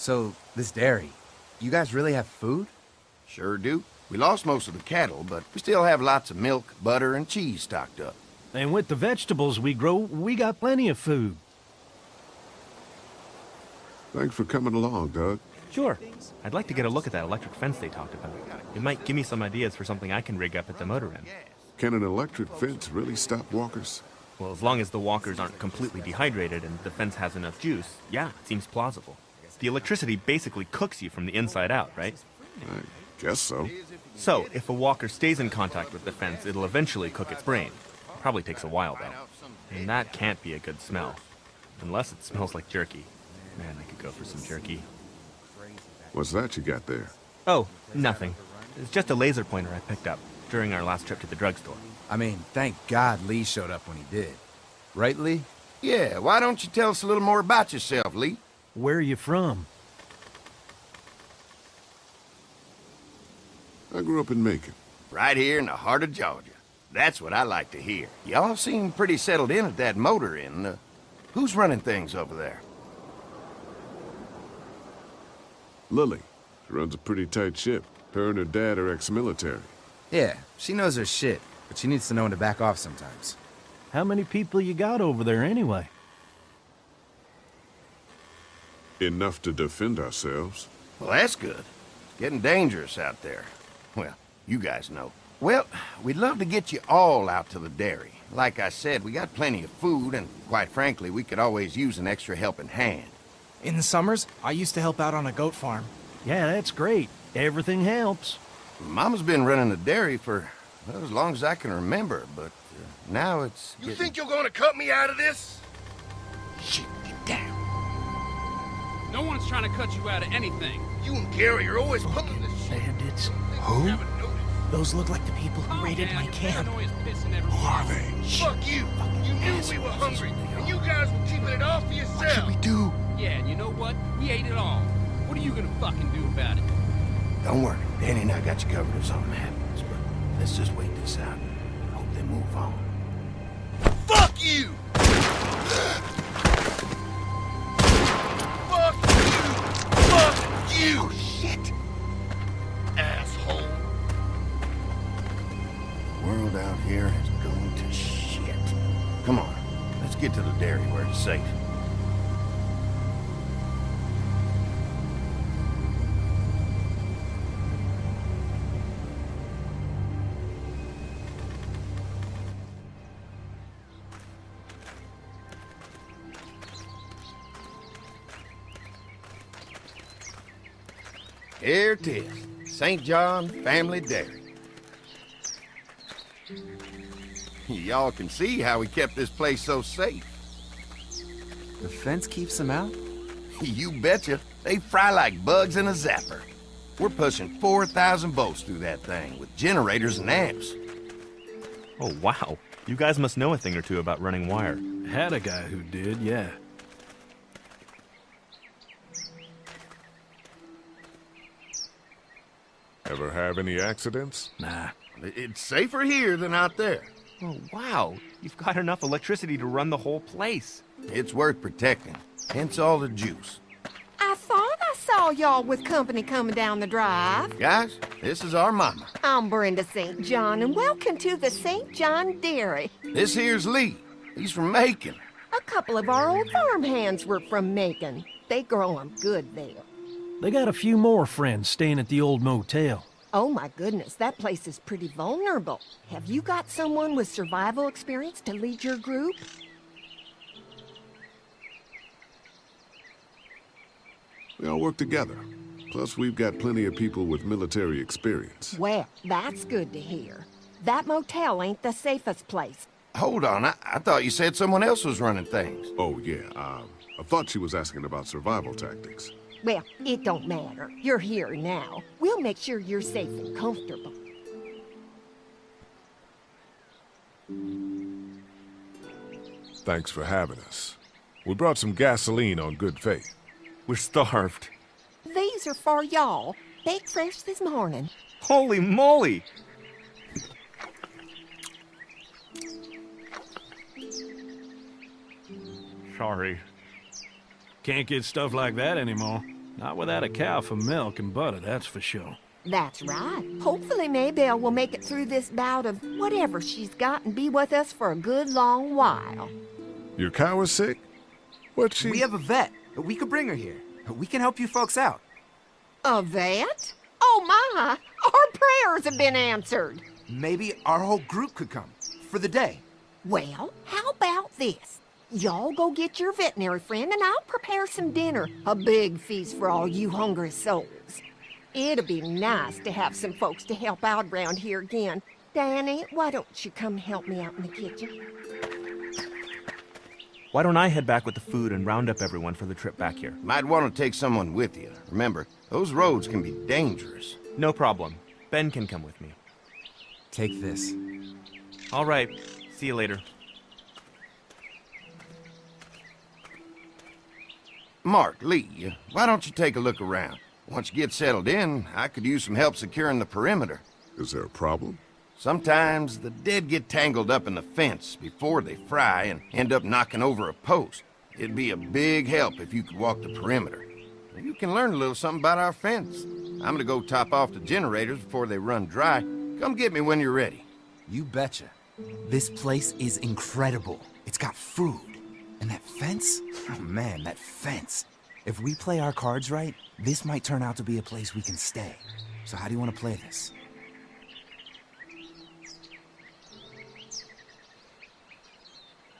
So, this dairy, you guys really have food? Sure do. We lost most of the cattle, but we still have lots of milk, butter, and cheese stocked up. And with the vegetables we grow, we got plenty of food. Thanks for coming along, Doug. Sure. I'd like to get a look at that electric fence they talked about. It might give me some ideas for something I can rig up at the motor inn. Can an electric fence really stop walkers? Well, as long as the walkers aren't completely dehydrated and the fence has enough juice, yeah, it seems plausible. The electricity basically cooks you from the inside out, right? I guess so. So, if a walker stays in contact with the fence, it'll eventually cook its brain. Probably takes a while, though. And that can't be a good smell. Unless it smells like jerky. Man, I could go for some jerky. What's that you got there? Oh, nothing. It's just a laser pointer I picked up during our last trip to the drugstore. I mean, thank God Lee showed up when he did. Right, Lee? Yeah, why don't you tell us a little more about yourself, Lee? Where are you from? I grew up in Macon. Right here in the heart of Georgia. That's what I like to hear. Y'all seem pretty settled in at that motor inn. Who's running things over there? Lily. She runs a pretty tight ship. Her and her dad are ex-military. Yeah, she knows her shit, but she needs to know when to back off sometimes. How many people you got over there anyway? Enough to defend ourselves. Well, that's good. It's getting dangerous out there. Well, you guys know. Well, we'd love to get you all out to the dairy. Like I said, we got plenty of food, and quite frankly, we could always use an extra helping hand. In the summers, I used to help out on a goat farm. Yeah, that's great. Everything helps. Mama's been running the dairy for, well, as long as I can remember, but now it's You think you're gonna cut me out of this? Shit, get down. No one's trying to cut you out of anything. You and Gary are always pulling this shit. Bandits. Who? Haven't noticed. Those look like the people who raided my camp. Who are they? Fuck you! You knew we were hungry, and you guys were keeping it all for yourself. do? Yeah, and you know what? We ate it all. What are you gonna fucking do about it? Don't worry, Danny and I got you covered if something happens, but let's just wait this out and hope they move on. Fuck you! Fuck you! Fuck you! Oh, shit! Asshole! The world out here is going to shit. Come on, let's get to the dairy where it's safe. Here it is, St. John Family Dairy. Y'all can see how we kept this place so safe. The fence keeps them out? You betcha. They fry like bugs in a zapper. We're pushing 4,000 volts through that thing with generators and amps. Oh, wow. You guys must know a thing or two about running wire. Had a guy who did, yeah. Ever have any accidents? Nah. It's safer here than out there. Oh, wow. You've got enough electricity to run the whole place. It's worth protecting, hence all the juice. I thought I saw y'all with company coming down the drive. Guys, this is our mama. I'm Brenda St. John, and welcome to the St. John Dairy. This here's Lee. He's from Macon. A couple of our old farmhands were from Macon. They grow 'em good there. They got a few more friends staying at the old motel. Oh my goodness, that place is pretty vulnerable. Have you got someone with survival experience to lead your group? We all work together. Plus, we've got plenty of people with military experience. Well, that's good to hear. That motel ain't the safest place. Hold on, I thought you said someone else was running things. Oh, yeah. I thought she was asking about survival tactics. Well, it don't matter. You're here now. We'll make sure you're safe and comfortable. Thanks for having us. We brought some gasoline on good faith. We're starved. These are for y'all. Baked fresh this morning. Holy moly! Sorry. Can't get stuff like that anymore. Not without a cow for milk and butter, that's for sure. That's right. Hopefully Maybelle will make it through this bout of whatever she's got and be with us for a good long while. Your cow is sick? What's she... We have a vet. We could bring her here. We can help you folks out. A vet? Oh my! Our prayers have been answered. Maybe our whole group could come. For the day. Well, how about this? Y'all go get your veterinary friend and I'll prepare some dinner. A big feast for all you hungry souls. It'll be nice to have some folks to help out around here again. Danny, why don't you come help me out in the kitchen? Why don't I head back with the food and round up everyone for the trip back here? Might want to take someone with you. Remember, those roads can be dangerous. No problem. Ben can come with me. Take this. All right. See you later. Mark, Lee, why don't you take a look around? Once you get settled in, I could use some help securing the perimeter. Is there a problem? Sometimes the dead get tangled up in the fence before they fry and end up knocking over a post. It'd be a big help if you could walk the perimeter. You can learn a little something about our fence. I'm gonna go top off the generators before they run dry. Come get me when you're ready. You betcha. This place is incredible. It's got food. And that fence? Oh man, that fence. If we play our cards right, this might turn out to be a place we can stay. So how do you want to play this?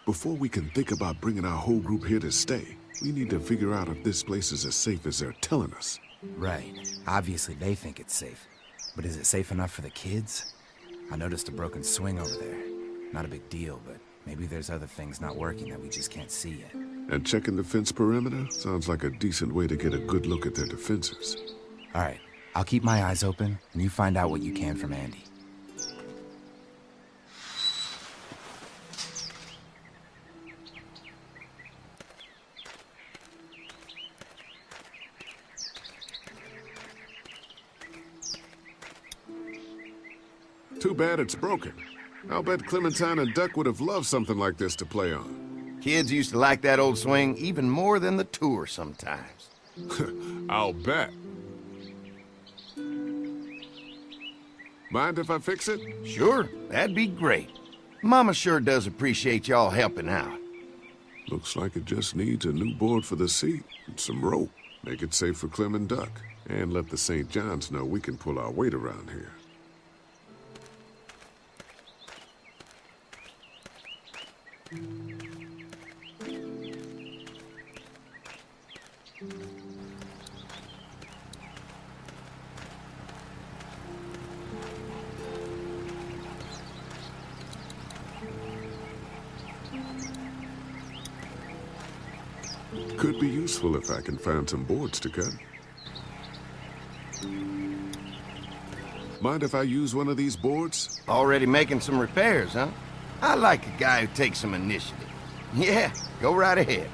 Before we can think about bringing our whole group here to stay, we need to figure out if this place is as safe as they're telling us. Right. Obviously they think it's safe. But is it safe enough for the kids? I noticed a broken swing over there. Not a big deal, but maybe there's other things not working that we just can't see yet. And checking the fence perimeter sounds like a decent way to get a good look at their defenses. All right. I'll keep my eyes open, and you find out what you can from Andy. Too bad it's broken. I'll bet Clementine and Duck would have loved something like this to play on. Kids used to like that old swing even more than the tour sometimes. I'll bet. Mind if I fix it? Sure, that'd be great. Mama sure does appreciate y'all helping out. Looks like it just needs a new board for the seat and some rope. Make it safe for Clem and Duck. And let the St. John's know we can pull our weight around here. Could be useful if I can find some boards to cut. Mind if I use one of these boards? Already making some repairs, huh? I like a guy who takes some initiative. Yeah, go right ahead.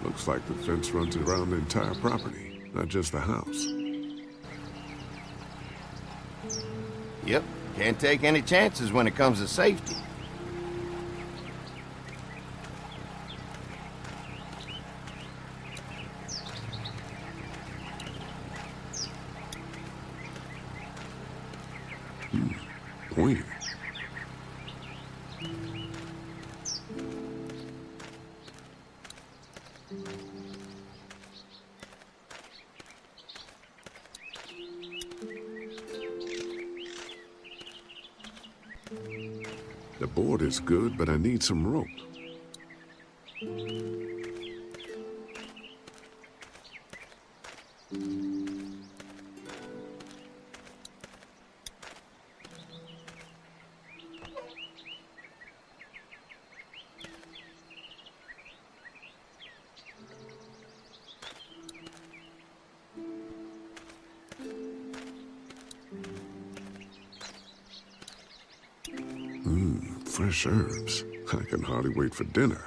Looks like the fence runs around the entire property, not just the house. Yep, can't take any chances when it comes to safety. Pointy. The board is good, but I need some rope. Fresh herbs. I can hardly wait for dinner.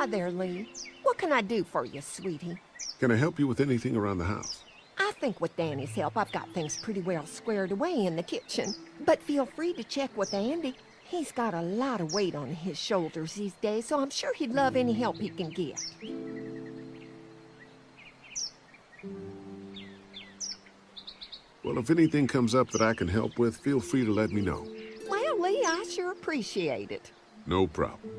Hi there, Lee. What can I do for you, sweetie? Can I help you with anything around the house? I think with Danny's help, I've got things pretty well squared away in the kitchen. But feel free to check with Andy. He's got a lot of weight on his shoulders these days, so I'm sure he'd love any help he can get. Well, if anything comes up that I can help with, feel free to let me know. Well, Lee, I sure appreciate it. No problem.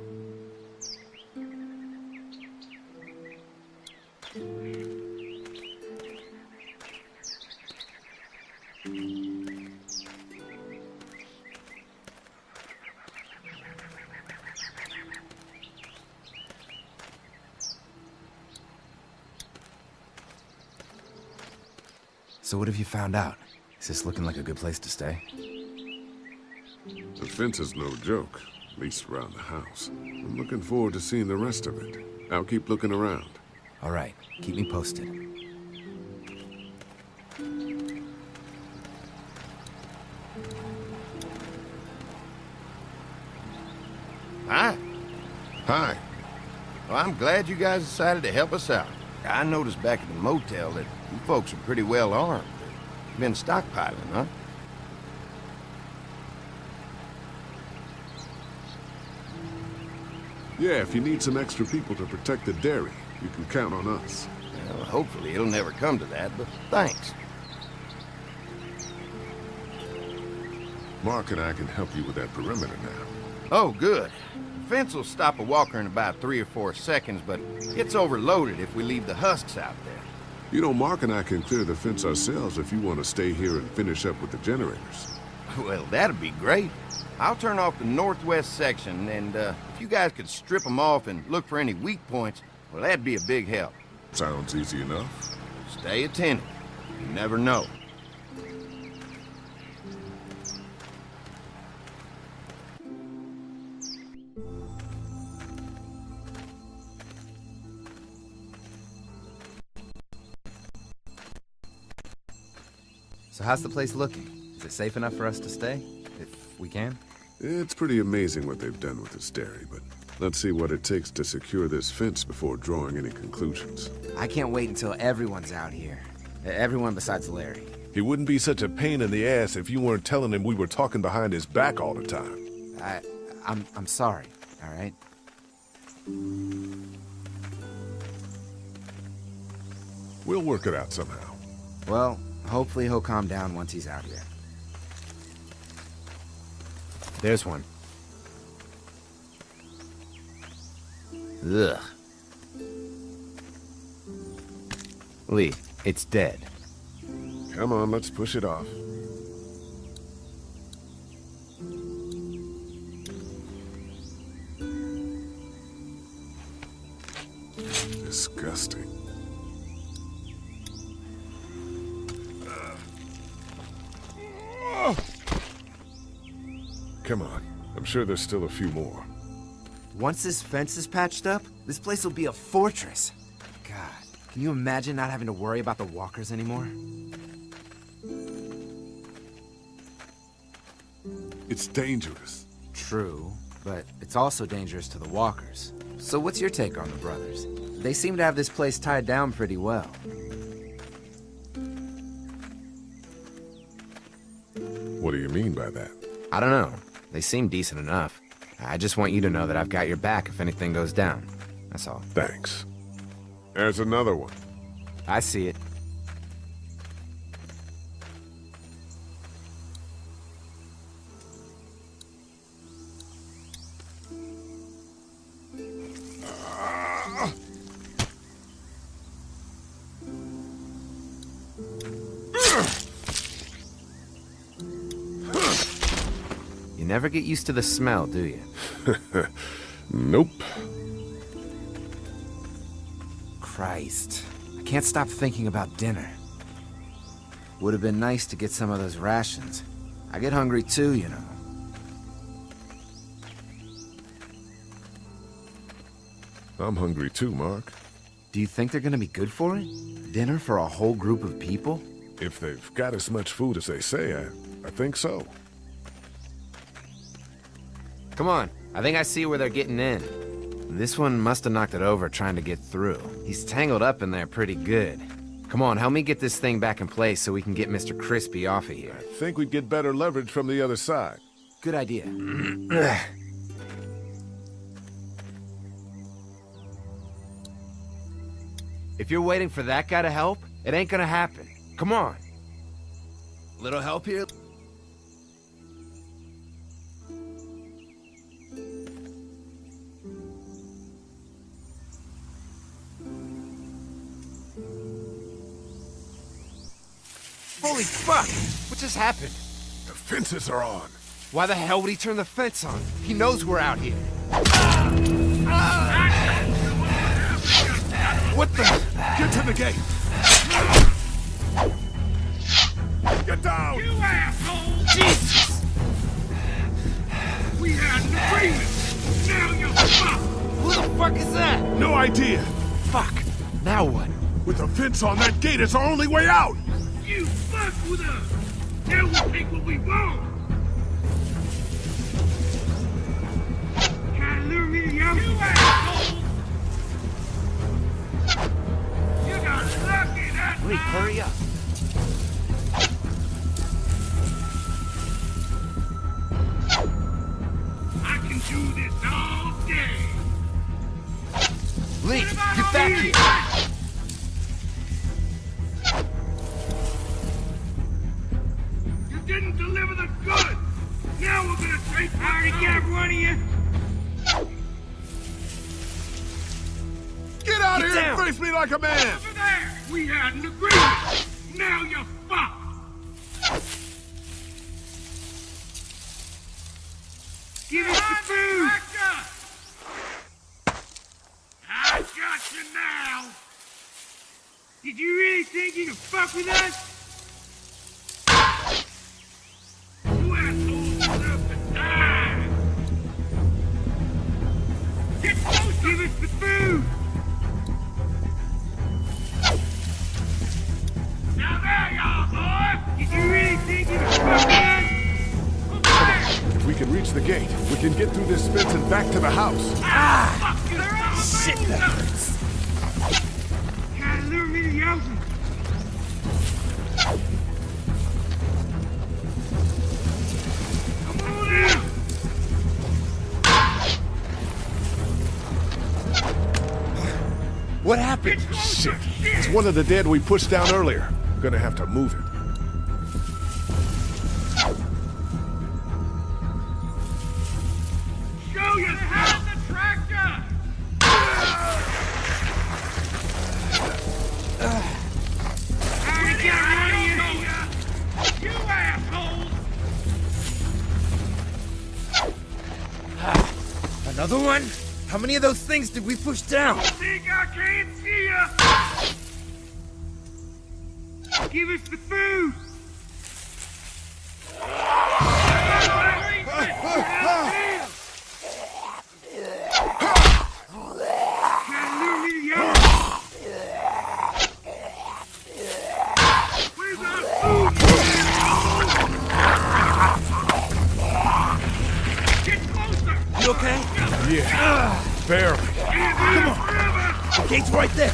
So what have you found out? Is this looking like a good place to stay? The fence is no joke, at least around the house. I'm looking forward to seeing the rest of it. I'll keep looking around. All right, keep me posted. Hi. Hi. Well, I'm glad you guys decided to help us out. I noticed back at the motel that you folks are pretty well armed. You've been stockpiling, huh? Yeah, if you need some extra people to protect the dairy, you can count on us. Well, hopefully it'll never come to that, but thanks. Mark and I can help you with that perimeter now. Oh, good. The fence will stop a walker in about 3 or 4 seconds, but it's overloaded if we leave the husks out there. You know, Mark and I can clear the fence ourselves if you want to stay here and finish up with the generators. Well, that'd be great. I'll turn off the northwest section, and if you guys could strip them off and look for any weak points, well, that'd be a big help. Sounds easy enough. Stay attentive. You never know. So how's the place looking? Is it safe enough for us to stay? If we can? It's pretty amazing what they've done with this dairy, but let's see what it takes to secure this fence before drawing any conclusions. I can't wait until everyone's out here. Everyone besides Larry. He wouldn't be such a pain in the ass if you weren't telling him we were talking behind his back all the time. I'm sorry, all right? We'll work it out somehow. Well, hopefully he'll calm down once he's out here. There's one. Ugh. Lee, it's dead. Come on, let's push it off. Disgusting. Come on. I'm sure there's still a few more. Once this fence is patched up, this place will be a fortress. God, can you imagine not having to worry about the walkers anymore? It's dangerous. True, but it's also dangerous to the walkers. So what's your take on the brothers? They seem to have this place tied down pretty well. What do you mean by that? I don't know. They seem decent enough. I just want you to know that I've got your back if anything goes down. That's all. Thanks. There's another one. I see it. You never get used to the smell, do you? Nope. Christ. I can't stop thinking about dinner. Would have been nice to get some of those rations. I get hungry too, you know. I'm hungry too, Mark. Do you think they're gonna be good for it? Dinner for a whole group of people? If they've got as much food as they say, I think so. Come on, I think I see where they're getting in. This one must have knocked it over trying to get through. He's tangled up in there pretty good. Come on, help me get this thing back in place so we can get Mr. Crispy off of here. I think we'd get better leverage from the other side. Good idea. If you're waiting for that guy to help, it ain't gonna happen. Come on. Little help here? Holy fuck! What just happened? The fences are on. Why the hell would he turn the fence on? He knows we're out here. What the? Get to the gate! Get down! You asshole! Jesus! We had an agreement! Now you're fucked! Who the fuck is that? No idea! Fuck! Now what? With a fence on that gate, it's our only way out! You fuck with us! Now we take what we want! Try to lure me to the ocean! You asshole! You got lucky that Wait, time! hurry up. I can do this all day! Lee, What about get all back these here! guys? You didn't deliver the goods! Now we're gonna take I already got one of you! Get out Get here down. and face me like a man! Over there! We had an agreement! Now you're fucked! Give us the food! I got you now! Did you really think you could fuck with us? You assholes deserve to die! Get close! Give us the food! Now there you are, boy! Did you really think you could fuck with us? Over there! If we can reach the gate, we can get through this fence and back to the house. Fuck you! Shit, that hurts! Try to lure me to the ocean! Come on out! What happened? Shit. It's one of the dead we pushed down earlier. I'm gonna have to move it. Show you how the tractor! How'd get rid of you? You assholes! Another one? How many of those things did we push down? Think I can't see ya? Give us the food! You okay? Yeah, barely. Come on! The gate's right there.